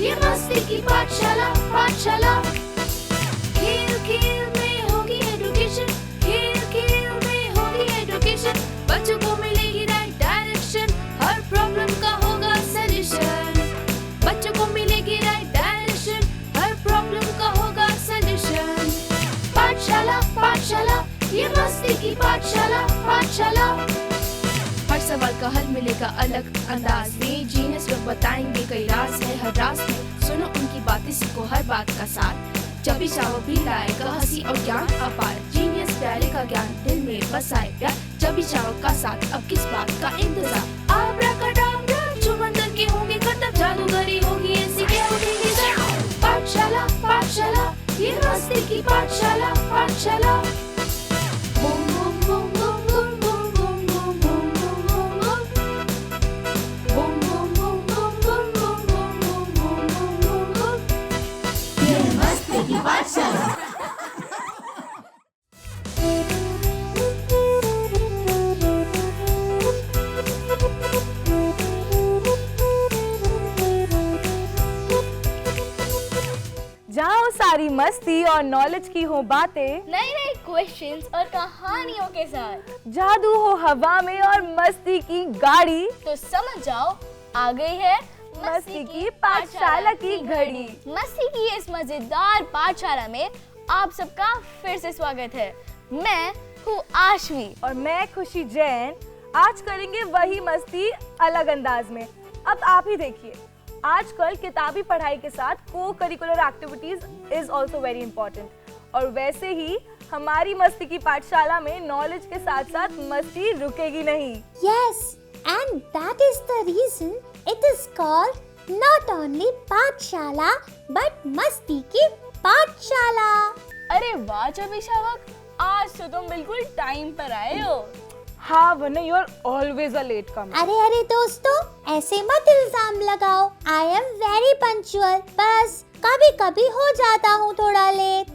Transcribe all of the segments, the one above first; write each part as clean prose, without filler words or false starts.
ये मस्ती की पाठशाला पाठशाला। खेल खेल में होगी एजुकेशन, खेल खेल में होगी एजुकेशन। बच्चों को मिलेगी राइट डायरेक्शन, हर प्रॉब्लम का होगा सॉल्यूशन। बच्चों को मिलेगी राइट डायरेक्शन, हर प्रॉब्लम का होगा सॉल्यूशन। पाठशाला पाठशाला, ये मस्ती की पाठशाला पाठशाला। हर सवाल का हल मिलेगा अलग अंदाज में, जीनियस लोग बताएंगे कई राज है हर राज में। सुनो उनकी बातें, सीखो हर बात का सार, जब भी चाहो भी लाएगा हंसी और ज्ञान अपार। जीनियस प्यारे का ज्ञान दिल में बसाए प्यार, जब भी चाहो का साथ अब किस बात का इंतजार। आब्राकडाब्रा जो मंदिर के होंगे करतब, जादूगरी होगी ऐसी के उठेगी सर। पाठशाला पाठशाला, ये मस्ती की पाठशाला पाठशाला। Boom boom boom boom boom boom boom boom boom boom boom boom boom boom boom boom boom boom boom. ये मस्ती की पाठशाला। जाओ सारी मस्ती और नॉलेज की हो बातें, नई नई क्वेश्चंस और कहानियों के साथ। जादू हो हवा में और मस्ती की गाड़ी, तो समझ जाओ आ गई है मस्ती की पाठशाला की घड़ी। मस्ती की इस मजेदार पाठशाला में आप सबका फिर से स्वागत है। मैं हूँ आशवी और मैं खुशी जैन। आज करेंगे वही मस्ती अलग अंदाज में। अब आप ही देखिए, आजकल किताबी पढ़ाई के साथ को curricular activities is also very important. और वैसे ही हमारी मस्ती की पाठशाला में नॉलेज के साथ साथ मस्ती रुकेगी नहीं। Yes, and that is the reason it is called not only पाठशाला but मस्ती की पाठशाला। अरे वाह चबिशावक, आज तो तुम बिल्कुल टाइम पर आए हो। हाँ, वरना you are always a latecomer. अरे दोस्तों, ऐसे मत इल्जाम लगाओ। I am very punctual, बस कभी कभी हो जाता हूँ थोड़ा लेट।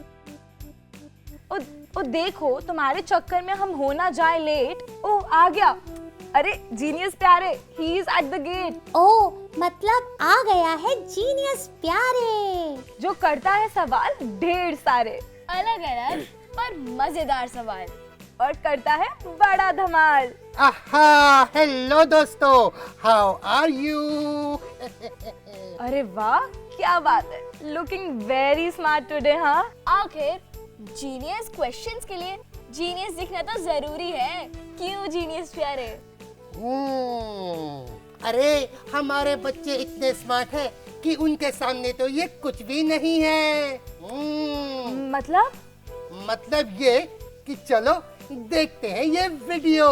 ओ देखो, तुम्हारे चक्कर में हम हो ना जाए लेट। ओह, आ गया। अरे जीनियस प्यारे, he is at the gate. ओह, मतलब आ गया है जीनियस प्यारे, जो करता है सवाल ढेर सारे, अलग अलग पर मजेदार सवाल, और करता है बड़ा धमाल। आहा, हेलो दोस्तों, हाउ आर यू? अरे वाह, क्या बात है। Looking very smart today. हाँ, आखिर जीनियस क्वेश्चंस के लिए जीनियस दिखना तो जरूरी है। क्यों जीनियस प्यारे? अरे हमारे बच्चे इतने स्मार्ट हैं कि उनके सामने तो ये कुछ भी नहीं है। मतलब ये कि चलो देखते हैं ये video.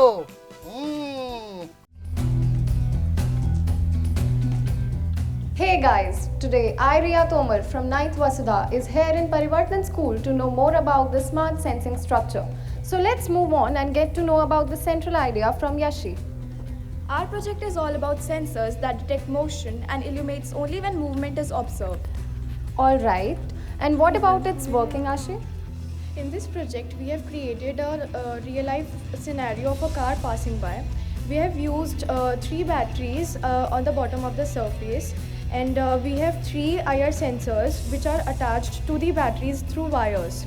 Hey guys, today I Riya Tomar from 9th Vasudha is here in Parivartan School to know more about the smart sensing structure. So let's move on and get to know about the central idea from Yashi. Our project is all about sensors that detect motion and illuminates only when movement is observed. Alright, and what about its working, Ashi? In this project, we have created a real-life scenario of a car passing by. We have used 3 batteries on the bottom of the surface, and we have 3 IR sensors which are attached to the batteries through wires.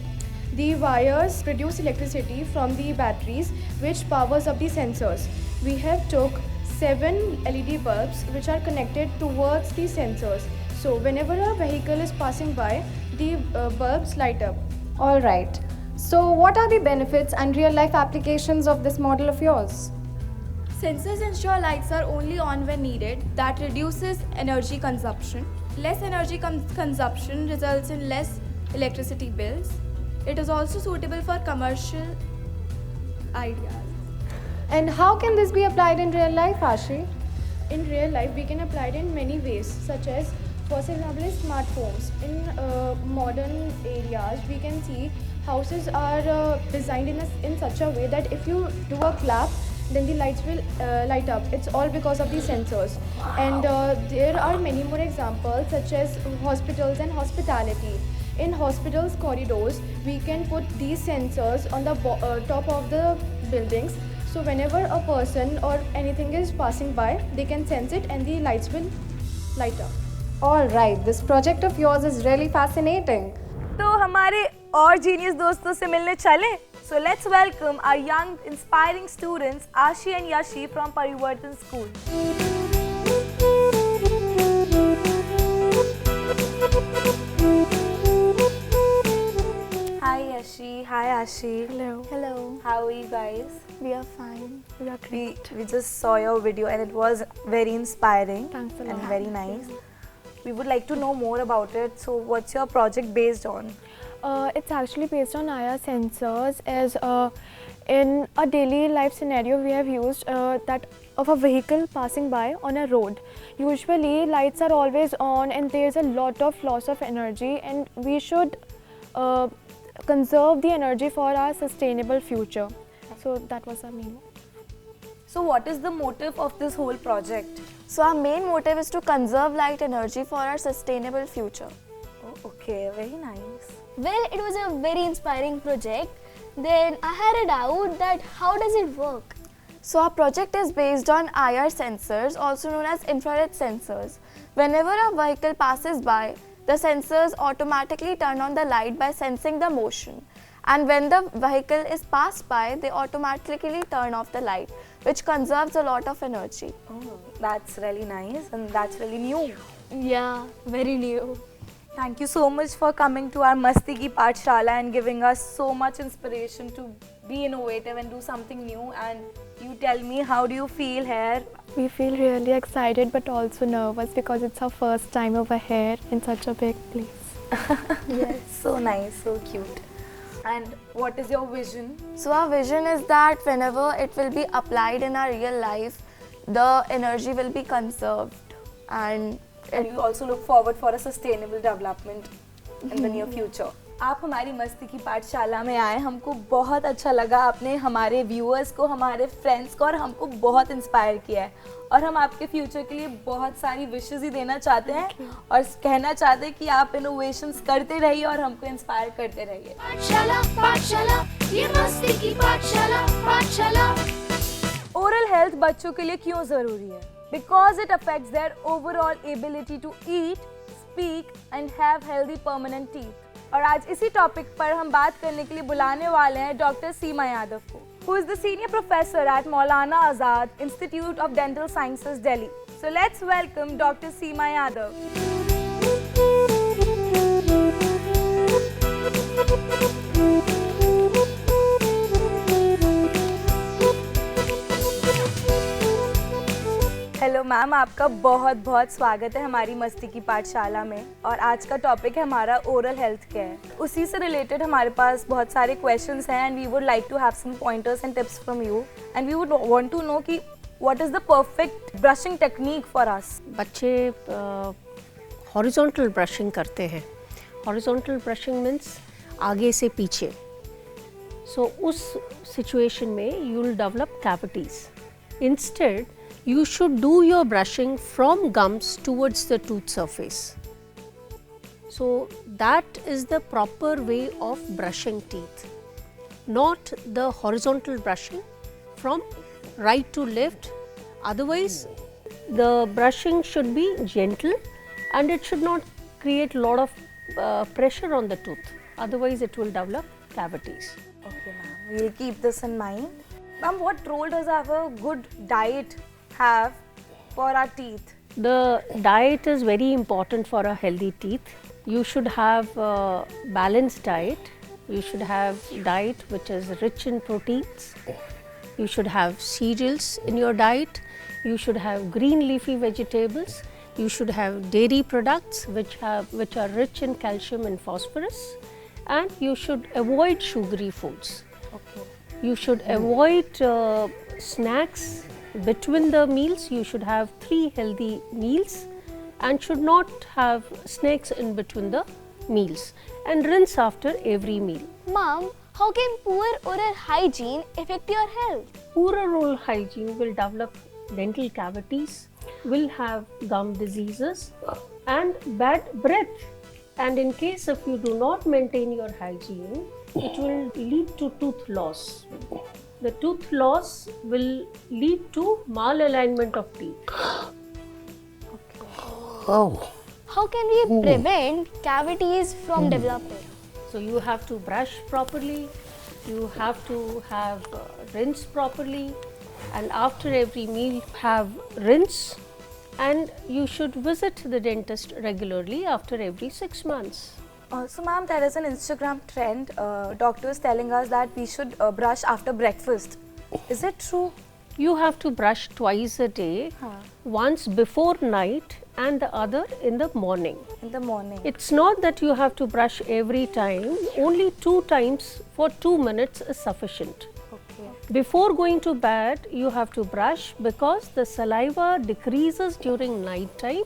The wires produce electricity from the batteries which powers up the sensors. We have took 7 LED bulbs which are connected towards the sensors. So whenever a vehicle is passing by, the bulbs light up. Alright, so what are the benefits and real life applications of this model of yours? Sensors ensure lights are only on when needed. That reduces energy consumption. Less energy consumption results in less electricity bills. It is also suitable for commercial ideas. And how can this be applied in real life, Ashi? In real life, we can apply it in many ways, such as, for example, in smartphones. In modern areas, we can see houses are designed in such a way that if you do a clap, then the lights will light up. It's all because of the sensors. And there are many more examples, such as hospitals and hospitality. In hospitals corridors, we can put these sensors on the top of the buildings. So whenever a person or anything is passing by, they can sense it and the lights will light up. All right, this project of yours is really fascinating. तो हमारे और genius दोस्तों से मिलने चले. So let's welcome our young inspiring students Ashi and Yashi from Parivartan School. Hi Yashi, hi Ashi. Hello. Hello. How are you guys? We are fine. We are great. We just saw your video and it was very inspiring Thanks a and lot. very nice. We would like to know more about it. So what's your project based on? It's actually based on IR sensors. As in a daily life scenario, we have used that of a vehicle passing by on a road. Usually, lights are always on, and there is a lot of loss of energy, and we should conserve the energy for our sustainable future. So that was our main. So what is the motive of this whole project? So our main motive is to conserve light energy for our sustainable future. Oh, okay, very nice. Well, it was a very inspiring project. Then I had a doubt that how does it work? So our project is based on IR sensors, also known as infrared sensors. Whenever a vehicle passes by, the sensors automatically turn on the light by sensing the motion. And when the vehicle is passed by, they automatically turn off the light, which conserves a lot of energy. Oh, that's really nice and that's really new. Yeah, very new. Thank you so much for coming to our Masti Ki Pathshala and giving us so much inspiration to be innovative and do something new. And you tell me, how do you feel here? We feel really excited but also nervous because it's our first time over here in such a big place. Yes. So nice, so cute. And what is your vision? So our vision is that whenever it will be applied in our real life, the energy will be conserved and you also look forward for a sustainable development in the near future. आप हमारी मस्ती की पाठशाला में आए, हमको बहुत अच्छा लगा. आपने हमारे व्यूअर्स को, हमारे फ्रेंड्स को और हमको बहुत इंस्पायर किया है और हम आपके फ्यूचर के लिए बहुत सारी विशेस ही देना चाहते हैं और कहना चाहते हैं कि आप इनोवेशंस करते रहिए और हमको इंस्पायर करते रहिए. पाठशाला पाठशाला ये मस्ती की पाठशाला पाठशाला. ओरल हेल्थ बच्चों के लिए क्यों ज़रूरी है? Because it affects their overall ability to eat, speak and have healthy permanent teeth. और आज इसी टॉपिक पर हम बात करने के लिए बुलाने वाले हैं डॉक्टर सीमा यादव को, who is the senior professor at Maulana Azad Institute of Dental Sciences, Delhi. So let's welcome Dr. Seema Yadav. Hello ma'am, आपका बहुत बहुत स्वागत है हमारी मस्ती की पाठशाला में. और आज का टॉपिक है हमारा ओरल हेल्थ केयर. उसी से रिलेटेड हमारे पास बहुत सारे क्वेश्चंस हैं and we would like to have some pointers and tips from you and we would want to know कि what is the perfect brushing technique for us. बच्चे horizontal brushing करते हैं. हॉरिजॉन्टल ब्रशिंग मीन्स आगे से पीछे. सो उस situation में you will develop cavities. Instead you should do your brushing from gums towards the tooth surface. So that is the proper way of brushing teeth, not the horizontal brushing from right to left. Otherwise the brushing should be gentle and it should not create a lot of pressure on the tooth. Otherwise it will develop cavities. Okay ma'am, we'll keep this in mind. Ma'am, what role does have a good diet have for our teeth? The diet is very important for a healthy teeth. You should have a balanced diet. You should have diet which is rich in proteins. You should have cereals in your diet. You should have green leafy vegetables. You should have dairy products which are rich in calcium and phosphorus. And you should avoid sugary foods. Okay. You should avoid snacks. Between the meals, you should have 3 healthy meals and should not have snacks in between the meals and rinse after every meal. Mom, how can poor oral hygiene affect your health? Poor oral hygiene will develop dental cavities, will have gum diseases and bad breath. And in case if you do not maintain your hygiene, it will lead to tooth loss. The tooth loss will lead to malalignment of teeth. Oh, how can we prevent cavities from developing? So you have to brush properly, you have to have rinse properly, and after every meal have rinse, and you should visit the dentist regularly after every 6 months. So ma'am, there is an Instagram trend, doctors telling us that we should brush after breakfast. Is it true? You have to brush twice a day, once before night and the other in the morning. In the morning. It's not that you have to brush every time, only 2 times for 2 minutes is sufficient. Okay. Before going to bed, you have to brush because the saliva decreases during night time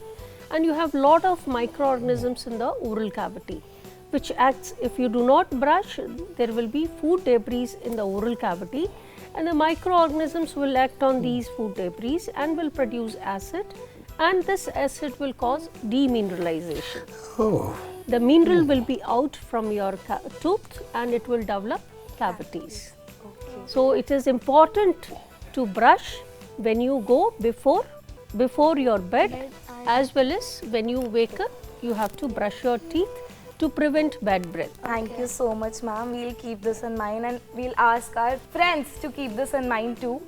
and you have lot of microorganisms in the oral cavity, which acts, if you do not brush, there will be food debris in the oral cavity, and the microorganisms will act on these food debris and will produce acid, and this acid will cause demineralization. The mineral will be out from your tooth and it will develop cavities. So it is important to brush when you go before your bed, as well as when you wake up, you have to brush your teeth to prevent bad breath. Thank you so much, ma'am. We'll keep this in mind and we'll ask our friends to keep this in mind too,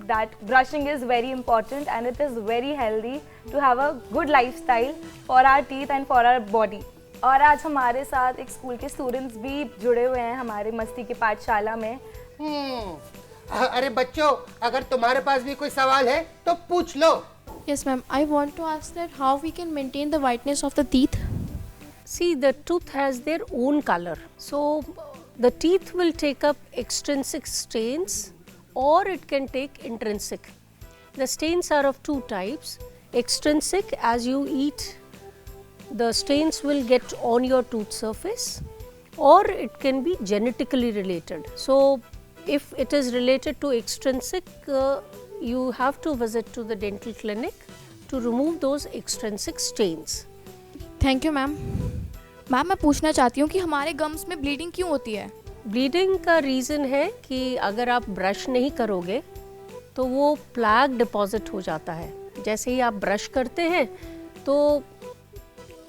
that brushing is very important and it is very healthy to have a good lifestyle for our teeth and for our body. और आज हमारे साथ एक school के students भी जुड़े हुए हैं हमारे मस्ती की पाठशाला में. अरे बच्चों, अगर तुम्हारे पास भी कोई सवाल है तो पूछ लो. Yes, ma'am. I want to ask that how we can maintain the whiteness of the teeth. See, the tooth has their own color. So, the teeth will take up extrinsic stains or it can take intrinsic. The stains are of 2 types. Extrinsic, as you eat, the stains will get on your tooth surface, or it can be genetically related. So, if it is related to extrinsic, you have to visit to the dental clinic to remove those extrinsic stains. Thank you, ma'am. Ma'am, मैं पूछना चाहती हूँ कि हमारे gums में bleeding क्यों होती है? ब्लीडिंग का रीज़न है कि अगर आप ब्रश नहीं करोगे तो वो प्लैक डिपॉजिट हो जाता है. जैसे ही आप ब्रश करते हैं तो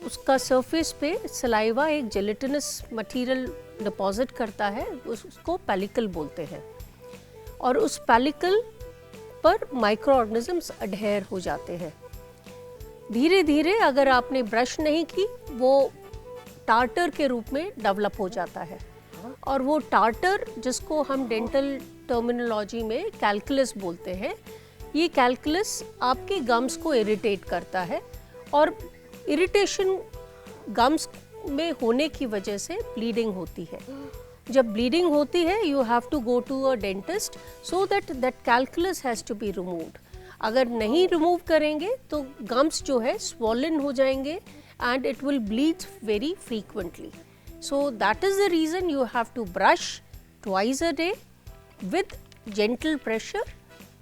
उसका सरफेस पे सलाइवा एक जेलेटिनस मटेरियल डिपॉजिट करता है, उसको पेलिकल बोलते हैं, और उस पेलिकल पर माइक्रो ऑर्गेनिजम्स अडहेयर हो जाते हैं. धीरे धीरे अगर आपने ब्रश नहीं की, वो टार्टर के रूप में डेवलप हो जाता है, और वो टार्टर, जिसको हम डेंटल टर्मिनोलॉजी में कैल्कुलस बोलते हैं, ये कैल्कुलस आपके गम्स को इरिटेट करता है, और इरिटेशन गम्स में होने की वजह से ब्लीडिंग होती है. जब ब्लीडिंग होती है, you have to go to a dentist so that calculus has to be removed. अगर नहीं रिमूव करेंगे तो गम्स जो है स्वॉलन हो जाएंगे and it will bleed very frequently. So that is the reason you have to brush twice a day with gentle pressure,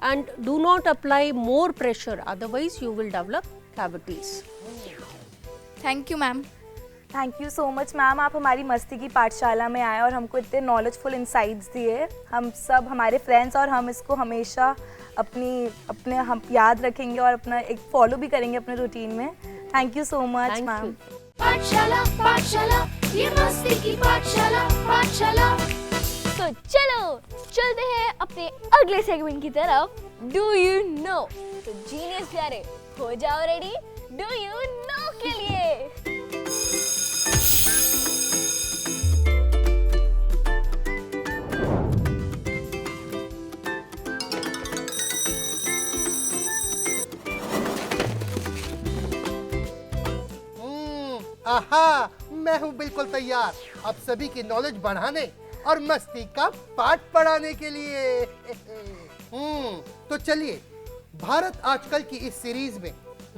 and do not apply more pressure, otherwise you will develop cavities. Thank you, ma'am. Thank you so much ma'am, आप हमारी मस्ती की पाठशाला में आए और हमको इतने नॉलेजफुल इंसाइट्स दिए. हम सब हमारे फ्रेंड्स और हम इसको हमेशा हम याद रखेंगे और अपना एक फॉलो भी करेंगे अपने रूटीन में. Thank you so much ma'am. पाठशाला पाठशाला ये मस्ती की पाठशाला पाठशाला. तो चलो चलते हैं अपने अगले सेगमेंट की तरफ, डू यू नो. तो जीनियस प्यारे, हो जाओ रेडी डू यू नो के लिए. आहा, मैं हूँ बिल्कुल तैयार अब सभी की नॉलेज बढ़ाने और मस्ती का पाठ पढ़ाने के लिए. तो चलिए, भारत आजकल की इस सीरीज में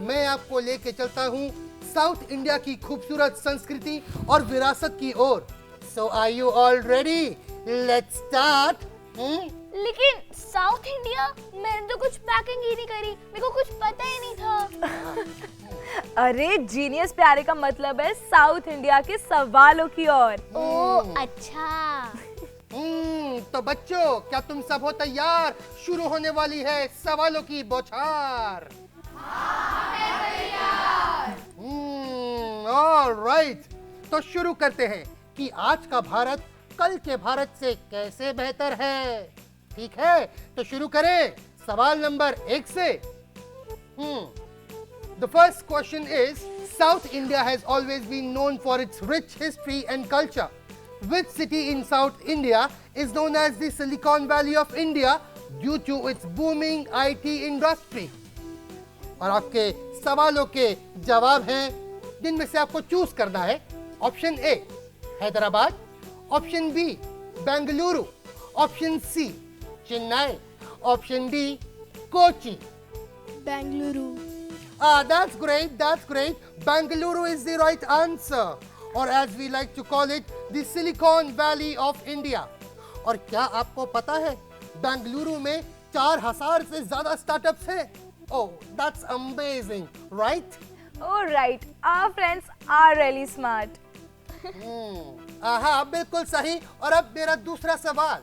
मैं आपको लेके चलता हूँ साउथ इंडिया की खूबसूरत संस्कृति और विरासत की ओर. So are you all ready? Let's start. लेकिन साउथ इंडिया, मैंने तो कुछ पैकिंग ही नहीं करी, मेरे को कुछ पता ही नहीं था. अरे जीनियस प्यारे का मतलब है साउथ इंडिया के सवालों की ओर. ओह अच्छा. तो बच्चों, क्या तुम सब हो तैयार? शुरू होने वाली है सवालों की बौछार. ऑलराइट, तो शुरू करते हैं कि आज का भारत कल के भारत से कैसे बेहतर है। ठीक है, तो शुरू करें सवाल नंबर 1 से। The first question is, South India has always been known for its rich history and culture. Which city in South India is known as the Silicon Valley of India due to its booming IT industry? और आपके सवालों के जवाब हैं जिनमें से आपको choose करना है। Option A Hyderabad, option B Bengaluru, option C Chennai, option D Kochi. Bengaluru. That's great, that's great. Bengaluru is the right answer. Or as we like to call it, the Silicon Valley of India. और क्या आपको पता है बेंगलुरु में 4000 से ज्यादा स्टार्टअप्स हैं? Oh, that's amazing, right? Oh right, our friends are really smart. हाँ, बिल्कुल सही। और अब मेरा दूसरा सवाल।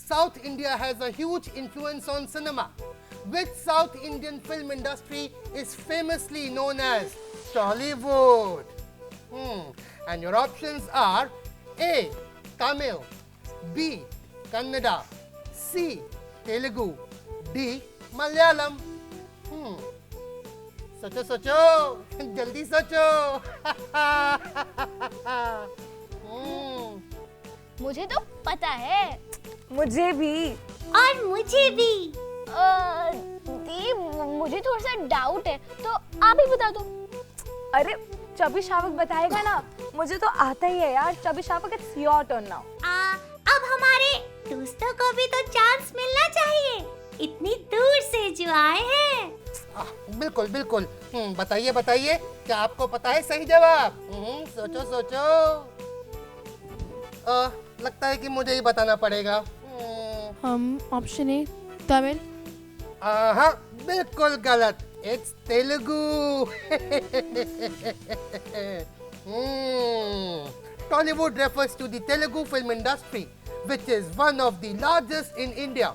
South India has a huge influence on cinema. Which South Indian film industry is famously known as Tollywood? And your options are A. Tamil, B. Kannada, C. Telugu, D. Malayalam. सोचो सोचो, जल्दी सोचो। मुझे तो पता है। मुझे भी। और मुझे भी। दी, मुझे थोड़ा सा डाउट है, तो आप ही बता दो। अरे चबी शावक बताएगा ना, मुझे तो आता ही है यार। चबी शावक, इट्स योर टर्न नाउ। अब हमारे दोस्तों को भी तो चांस मिलना चाहिए, इतनी दूर से जो आए हैं। बिल्कुल बिल्कुल। बताइए बताइए, क्या आपको पता है सही जवाब? सोचो सोचो। लगता है कि मुझे ही बताना पड़ेगा। Option A. Tamil. हाँ, बिल्कुल गलत। It's Telugu. Tollywood refers to the Telugu film industry, which is one of the largest in India.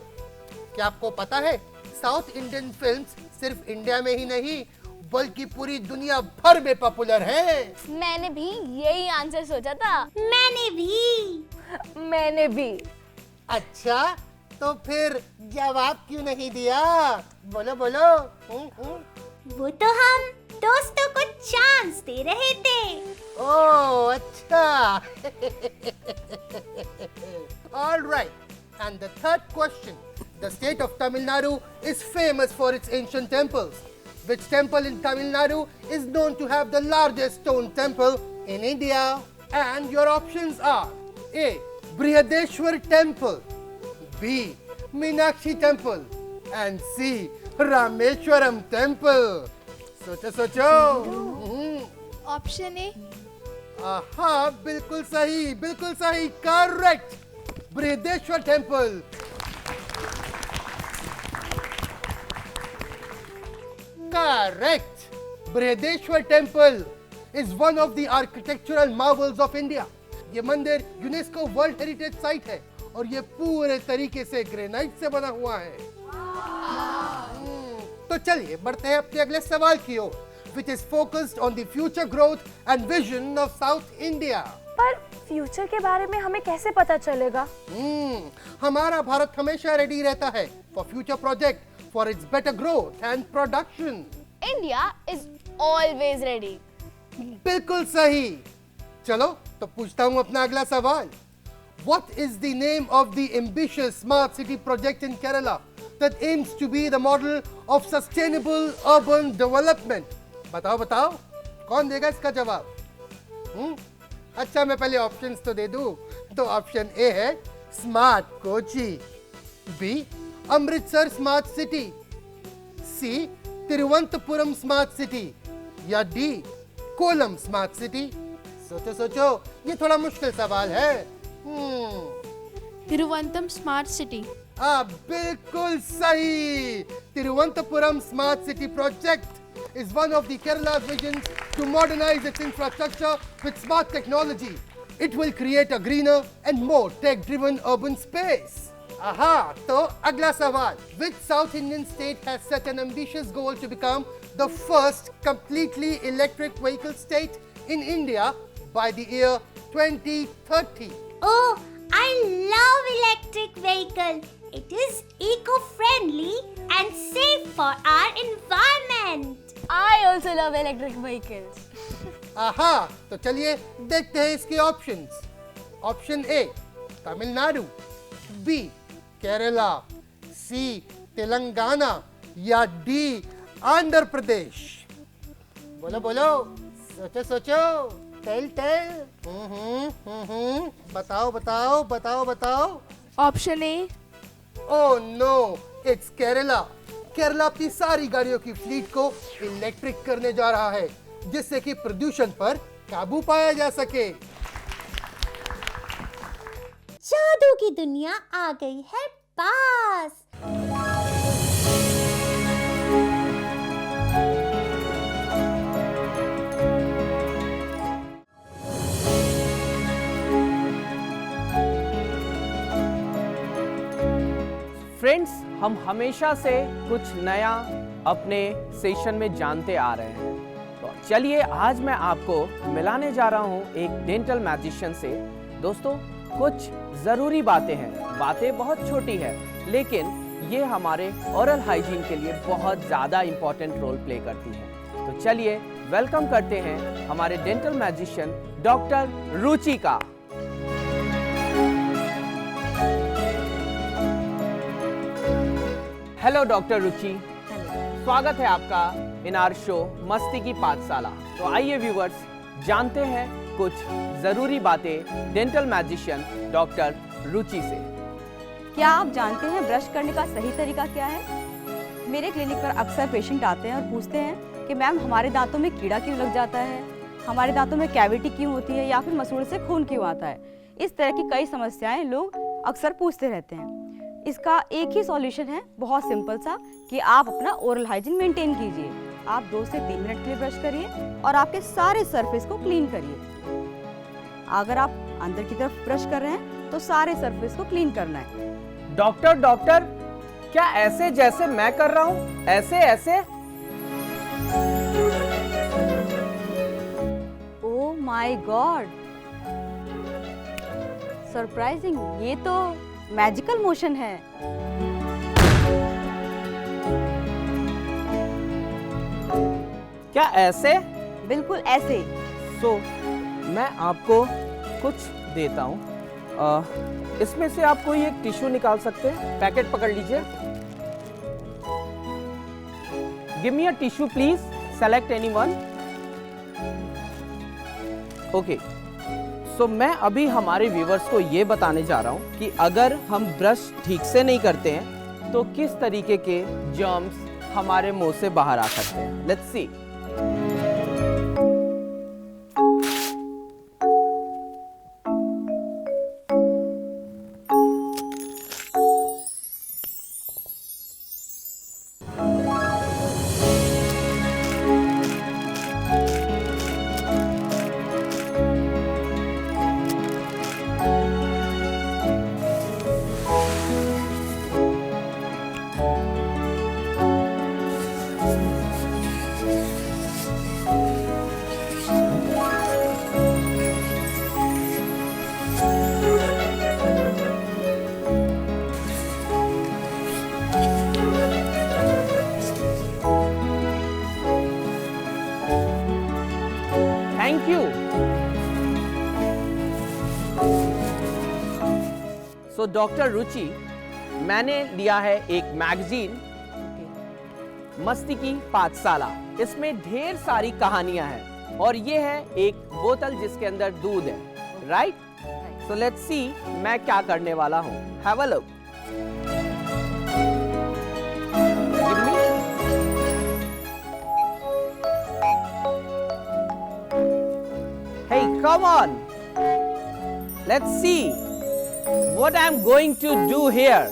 क्या आपको पता है साउथ इंडियन फिल्म्स सिर्फ इंडिया में ही नहीं बल्कि पूरी दुनिया भर में पॉपुलर है? मैंने भी यही आंसर सोचा था। मैंने भी। अच्छा, तो फिर जवाब क्यों नहीं दिया? बोलो बोलो। वो तो हम दोस्तों को चांस दे रहे थे। ओह अच्छा। All right. And the third question. The state of Tamil Nadu is famous for its ancient temples. Which temple in Tamil Nadu is known to have the largest stone temple in India? And your options are A. Brihadeshwar Temple, B. Meenakshi Temple, and C. Rameshwaram Temple. सोचो सोचो। Option A. हाँ, बिल्कुल सही, बिल्कुल सही। Correct, Brihadeshwar temple. Correct. Brihadeshwar Temple is one of the architectural marvels of India. ये मंदिर UNESCO world heritage site है और ये पूरे तरीके से ग्रेनाइट से बना हुआ है। तो चलिए बढ़ते हैं अपने अगले सवाल की ओर, which is focused on the future growth and vision of South India. पर फ्यूचर के बारे में हमें कैसे पता चलेगा? हमारा भारत हमेशा रेडी रहता है for future project, for its better growth and production. India is always ready. बिल्कुल सही। चलो तो पूछता हूँ अपना अगला सवाल। What is the name of the ambitious smart city project in Kerala that aims to be the model of sustainable urban development? बताओ बताओ, कौन देगा इसका जवाब? अच्छा, मैं पहले ऑप्शंस तो दे दूं। तो ऑप्शन ए है smart Kochi, B Amritsar smart city, C Thiruvananthapuram smart city, या डी कोलम स्मार्ट सिटी। सोचो सोचो, ये थोड़ा मुश्किल सवाल है। Thiruvananthapuram Smart City. बिल्कुल सही। Thiruvananthapuram smart city project is one of the Kerala's visions to modernize its infrastructure with smart technology. It will create a greener and more tech-driven urban space. तो अगला सवाल। Which South Indian state has set an ambitious goal to become the first completely electric vehicle state in India by the year 2030. Oh, I love electric vehicle. It is eco-friendly and safe for our environment. I also love electric vehicles. आहा, तो चलिए देखते हैं इसके options. Option A Tamil Nadu, B Kerala, C Telangana या D Andhra Pradesh. बोलो बोलो, सोचो सोचो, टेल टेल। बताओ बताओ बताओ बताओ। Option A. Oh no, it's Kerala. Kerala अपनी सारी गाड़ियों की फ्लीट को इलेक्ट्रिक करने जा रहा है, जिससे कि प्रदूषण पर काबू पाया जा सके। जादू की दुनिया आ गई है पास। फ्रेंड्स, हम हमेशा से कुछ नया अपने सेशन में जानते आ रहे हैं। तो चलिए आज मैं आपको मिलाने जा रहा हूँ एक डेंटल मैजिशियन से। दोस्तों, कुछ ज़रूरी बातें हैं। बातें बहुत छोटी है, लेकिन ये हमारे ओरल हाइजीन के लिए बहुत ज़्यादा इम्पोर्टेंट रोल प्ले करती है। तो चलिए वेलकम करते हैं हमारे डेंटल मैजिशियन डॉक्टर रुचि का। हेलो डॉक्टर रुचि, स्वागत है आपका इन आवर शो मस्ती की पाठशाला। तो आइए व्यूवर्स, जानते हैं कुछ जरूरी बातें डेंटल मैजिशियन डॉक्टर रुचि से। क्या आप जानते हैं ब्रश करने का सही तरीका क्या है? मेरे क्लिनिक पर अक्सर पेशेंट आते हैं और पूछते हैं कि मैम हमारे दांतों में कीड़ा क्यों लग जाता है, हमारे दांतों में कैविटी क्यों होती है या फिर मसूड़े से खून क्यों आता है। इस तरह की कई समस्याएं लोग अक्सर पूछते रहते हैं। इसका एक ही सॉल्यूशन है, बहुत सिंपल सा, कि आप अपना ओरल हाइजीन मेंटेन कीजिए। आप 2 से 3 मिनट के लिए ब्रश करिए और आपके सारे सरफेस को क्लीन करिए। अगर आप अंदर की तरफ ब्रश कर रहे हैं तो सारे सरफेस को क्लीन करना है। डॉक्टर, क्या ऐसे जैसे मैं कर रहा हूँ, ऐसे ऐसे? ओह माय गॉड, सरप्राइजिंग, ये तो मैजिकल मोशन है। क्या ऐसे? बिल्कुल ऐसे। सो मैं आपको कुछ देता हूँ। इसमें से आप कोई एक टिश्यू निकाल सकते हैं। पैकेट पकड़ लीजिए। Give me a tissue please, select anyone. Okay, so मैं अभी हमारे व्यूवर्स को ये बताने जा रहा हूँ कि अगर हम ब्रश ठीक से नहीं करते हैं तो किस तरीके के जर्म्स हमारे मुंह से बाहर आ सकते हैं। Let's see. Thank you. So doctor Ruchi, मैंने लिया है एक मैगजीन मस्ती की पाठशाला। इसमें ढेर सारी कहानियां हैं और ये है एक बोतल जिसके अंदर दूध है, राइट? सो लेट्स सी मैं क्या करने वाला हूं। Have a look. Hey, come on. Let's see what I'm going to do here.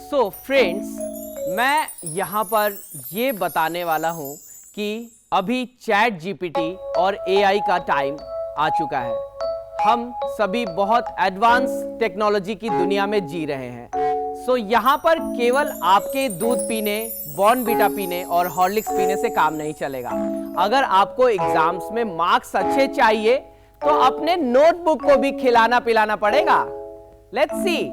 So friends, मैं यहाँ पर ये बताने वाला हूँ कि अभी चैट जीपीटी और एआई का टाइम आ चुका है। हम सभी बहुत एडवांस टेक्नोलॉजी की दुनिया में जी रहे हैं। सो यहाँ पर केवल आपके दूध पीने, बॉर्नवीटा पीने और हॉर्लिक्स पीने से काम नहीं चलेगा। अगर आपको एग्जाम्स में मार्क्स अच्छे चाहिए तो अपने नोटबुक को भी खिलाना पिलाना पड़ेगा। Let's see.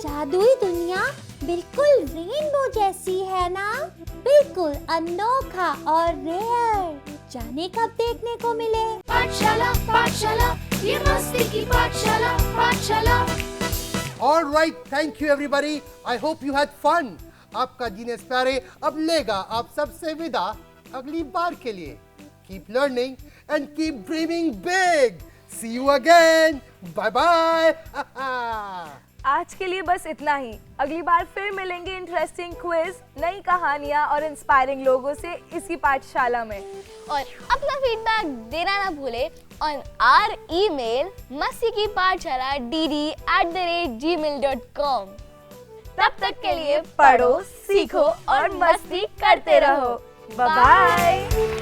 जादुई दुनिया बिल्कुल रेनबो जैसी है ना? बिल्कुल अनोखा और रेयर। जाने कब देखने को मिले? पाठशाला पाठशाला, ये मस्ती की पाठशाला पाठशाला। Alright, thank you everybody. I hope you had fun. आपका जीनियस प्यारे अब लेगा आप सबसे विदा अगली बार के लिए। Keep learning and keep dreaming big. See you again. Bye bye. आज के लिए बस इतना ही। अगली बार फिर मिलेंगे इंटरेस्टिंग क्विज, नई कहानियाँ और इंस्पायरिंग लोगों से इसी पाठशाला में। और अपना फीडबैक देना ना भूले ऑन आवर ईमेल mastickipathshala@dd@gmail.com। तब तक के लिए पढ़ो, सीखो और मस्ती करते रहो। Bye bye.